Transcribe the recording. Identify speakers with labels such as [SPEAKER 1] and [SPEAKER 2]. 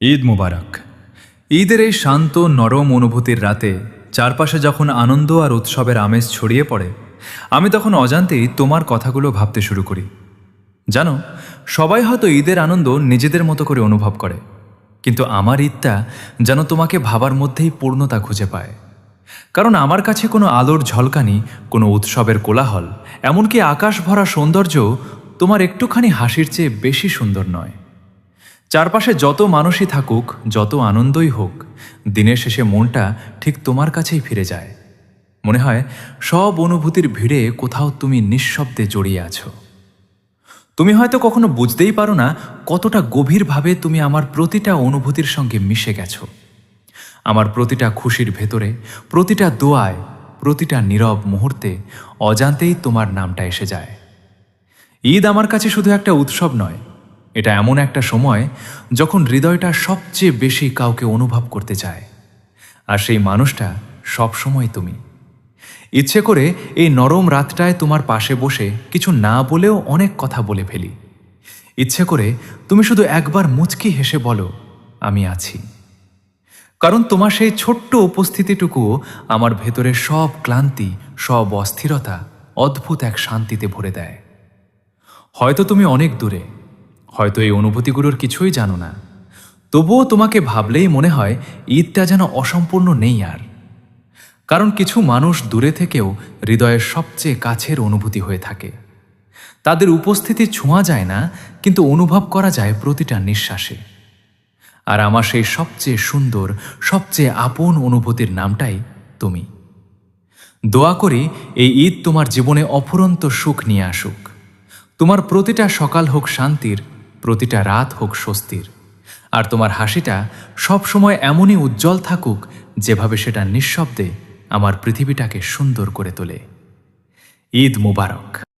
[SPEAKER 1] ঈদ মুবারক। ঈদের এই শান্ত নরম অনুভূতির রাতে চারপাশে যখন আনন্দ আর উৎসবের আমেজ ছড়িয়ে পড়ে, আমি তখন অজান্তেই তোমার কথাগুলো ভাবতে শুরু করি। জানো, সবাই হয়তো ঈদের আনন্দ নিজেদের মতো করে অনুভব করে, কিন্তু আমার ঈদটা যেন তোমাকে ভাবার মধ্যেই পূর্ণতা খুঁজে পায়। কারণ আমার কাছে কোনো আলোর ঝলকানি, কোনো উৎসবের কোলাহল, এমনকি আকাশ ভরা সৌন্দর্য তোমার একটুখানি হাসির চেয়ে বেশি সুন্দর নয়। চারপাশে যত মানুষই থাকুক, যত আনন্দই হোক, দিনের শেষে মনটা ঠিক তোমার কাছেই ফিরে যায়। মনে হয় সব অনুভূতির ভিড়ে কোথাও তুমি নিঃশব্দে জড়িয়ে আছো। তুমি হয়তো কখনো বুঝতেই পারো না কতটা গভীরভাবে তুমি আমার প্রতিটা অনুভূতির সঙ্গে মিশে গেছো। আমার প্রতিটা খুশির ভেতরে, প্রতিটা দোয়ায়, প্রতিটা নীরব মুহূর্তে অজান্তেই তোমার নামটা এসে যায়। ঈদ আমার কাছে শুধু একটা উৎসব নয়, এটা এমন একটা সময় যখন হৃদয়টা সবচেয়ে বেশি কাউকে অনুভব করতে চায়, আর সেই মানুষটা সবসময় তুমি। ইচ্ছে করে এই নরম রাতটায় তোমার পাশে বসে কিছু না বলেও অনেক কথা বলে ফেলি। ইচ্ছে করে তুমি শুধু একবার মুচকি হেসে বলো, আমি আছি। কারণ তোমার সেই ছোট্ট উপস্থিতিটুকুও আমার ভেতরে সব ক্লান্তি, সব অস্থিরতা অদ্ভুত এক শান্তিতে ভরে দেয়। হয়তো তুমি অনেক দূরে, হয়তো এই অনুভূতিগুলোর কিছুই জানো না, তবুও তোমাকে ভাবলেই মনে হয় ঈদটা যেন অসম্পূর্ণ নেই আর। কারণ কিছু মানুষ দূরে থেকেও হৃদয়ের সবচেয়ে কাছের অনুভূতি হয়ে থাকে। তাদের উপস্থিতি ছোঁয়া যায় না, কিন্তু অনুভব করা যায় প্রতিটা নিঃশ্বাসে। আর আমার সেই সবচেয়ে সুন্দর, সবচেয়ে আপন অনুভূতির নামটাই তুমি। দোয়া করি এই ঈদ তোমার জীবনে অফুরন্ত সুখ নিয়ে আসুক। তোমার প্রতিটা সকাল হোক শান্তির, প্রতিটা রাত হোক স্বস্তির, আর তোমার হাসিটা সবসময় এমনই উজ্জ্বল থাকুক যেভাবে সেটা নিঃশব্দে আমার পৃথিবীটাকে সুন্দর করে তোলে। ঈদ মুবারক।